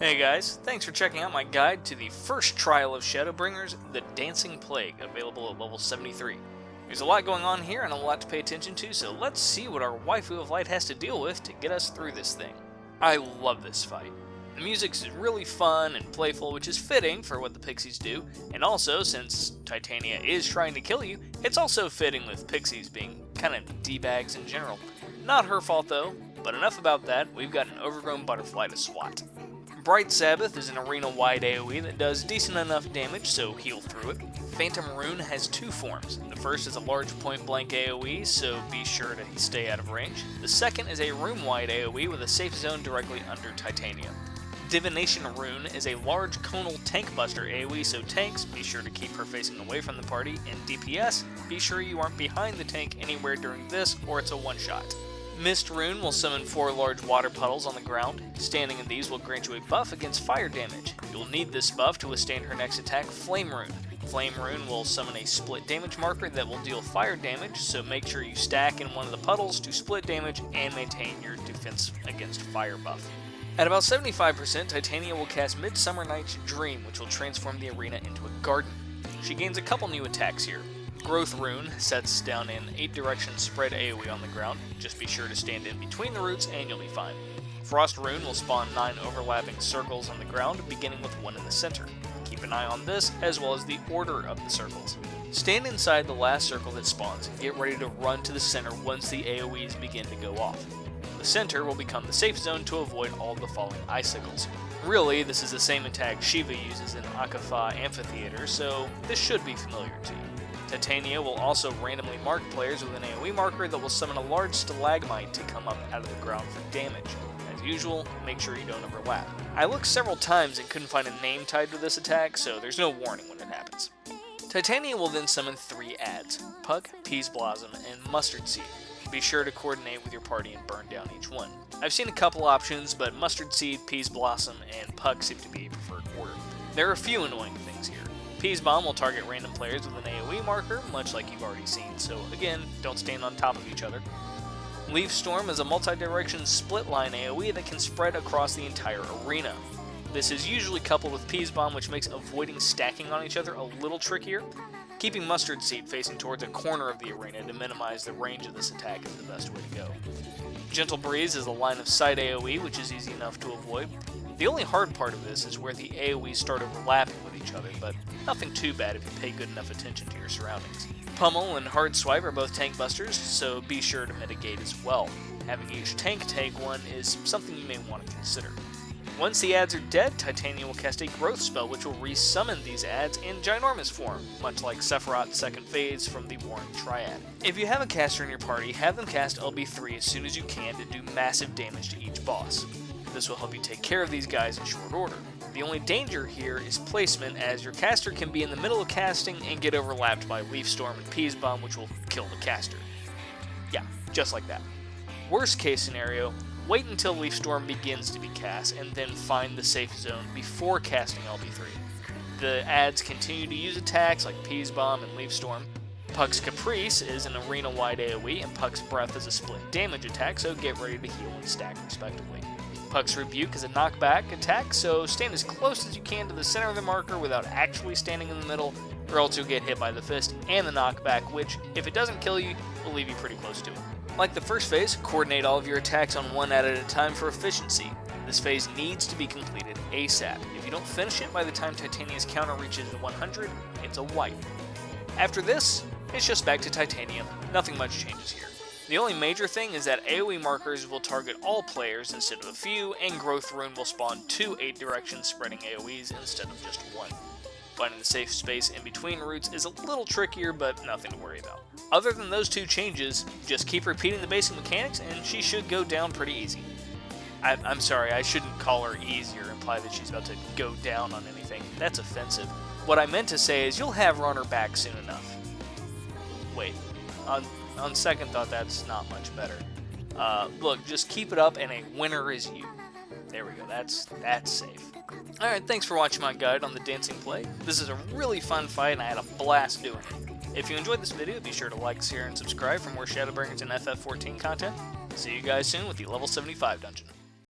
Hey guys, thanks for checking out my guide to the first trial of Shadowbringers, the Dancing Plague, available at level 73. There's a lot going on here and a lot to pay attention to, so let's see what our waifu of light has to deal with to get us through this thing. I love this fight. The music's really fun and playful, which is fitting for what the pixies do, and also, since Titania is trying to kill you, it's also fitting with pixies being kind of D-bags in general. Not her fault though, but enough about that, we've got an overgrown butterfly to swat. Bright Sabbath is an arena-wide AoE that does decent enough damage, so heal through it. Phantom Rune has two forms. The first is a large point-blank AoE, so be sure to stay out of range. The second is a room-wide AoE with a safe zone directly under Titania. Divination Rune is a large conal tank buster AoE, so tanks, be sure to keep her facing away from the party, and DPS, be sure you aren't behind the tank anywhere during this, or it's a one-shot. Mist Rune will summon 4 large water puddles on the ground. Standing in these will grant you a buff against fire damage. You'll need this buff to withstand her next attack, Flame Rune. Flame Rune will summon a split damage marker that will deal fire damage, so make sure you stack in one of the puddles to split damage and maintain your defense against fire buff. At about 75%, Titania will cast Midsummer Night's Dream, which will transform the arena into a garden. She gains a couple new attacks here. Growth Rune sets down an 8-direction spread AoE on the ground. Just be sure to stand in between the roots and you'll be fine. Frost Rune will spawn 9 overlapping circles on the ground, beginning with one in the center. Keep an eye on this, as well as the order of the circles. Stand inside the last circle that spawns and get ready to run to the center once the AoEs begin to go off. The center will become the safe zone to avoid all the falling icicles. Really, this is the same attack Shiva uses in Akafa Amphitheater, so this should be familiar to you. Titania will also randomly mark players with an AoE marker that will summon a large stalagmite to come up out of the ground for damage. As usual, make sure you don't overlap. I looked several times and couldn't find a name tied to this attack, so there's no warning when it happens. Titania will then summon 3 adds, Puck, Peas Blossom, and Mustard Seed. Be sure to coordinate with your party and burn down each one. I've seen a couple options, but Mustard Seed, Peas Blossom, and Puck seem to be preferred order. There are a few annoying things here. Peas Bomb will target random players with an AoE marker, much like you've already seen, so again, don't stand on top of each other. Leaf Storm is a multi-direction split-line AoE that can spread across the entire arena. This is usually coupled with Peas Bomb, which makes avoiding stacking on each other a little trickier. Keeping Mustard Seed facing towards a corner of the arena to minimize the range of this attack is the best way to go. Gentle Breeze is a line of sight AoE, which is easy enough to avoid. The only hard part of this is where the AoEs start overlapping with each other, but nothing too bad if you pay good enough attention to your surroundings. Pummel and Hard Swipe are both tank busters, so be sure to mitigate as well. Having each tank take one is something you may want to consider. Once the adds are dead, Titania will cast a growth spell which will resummon these adds in ginormous form, much like Sephiroth's second phase from the Warring Triad. If you have a caster in your party, have them cast LB3 as soon as you can to do massive damage to each boss. This will help you take care of these guys in short order. The only danger here is placement, as your caster can be in the middle of casting and get overlapped by Leaf Storm and Peas Bomb, which will kill the caster. Yeah, just like that. Worst case scenario, wait until Leaf Storm begins to be cast, and then find the safe zone before casting LB3. The adds continue to use attacks like Peas Bomb and Leaf Storm. Puck's Caprice is an arena-wide AoE, and Puck's Breath is a split damage attack, so get ready to heal and stack respectively. Puck's Rebuke is a knockback attack, so stand as close as you can to the center of the marker without actually standing in the middle, or else you'll get hit by the fist and the knockback, which, if it doesn't kill you, will leave you pretty close to it. Like the first phase, coordinate all of your attacks on one ad at a time for efficiency. This phase needs to be completed ASAP. If you don't finish it by the time Titania's counter reaches 100, it's a wipe. After this, it's just back to Titania. Nothing much changes here. The only major thing is that AoE markers will target all players instead of a few, and Growth Rune will spawn 2 8-direction spreading AoEs instead of just one. Finding the safe space in between roots is a little trickier, but nothing to worry about. Other than those 2 changes, just keep repeating the basic mechanics and she should go down pretty easy. I'm sorry, I shouldn't call her easy or imply that she's about to go down on anything. That's offensive. What I meant to say is you'll have run her back soon enough. Wait, on second thought, that's not much better. Look, just keep it up and a winner is you. There we go, that's safe. Alright, thanks for watching my guide on the Dancing Plague. This is a really fun fight and I had a blast doing it. If you enjoyed this video, be sure to like, share, and subscribe for more Shadowbringers and FF14 content. See you guys soon with the level 75 dungeon.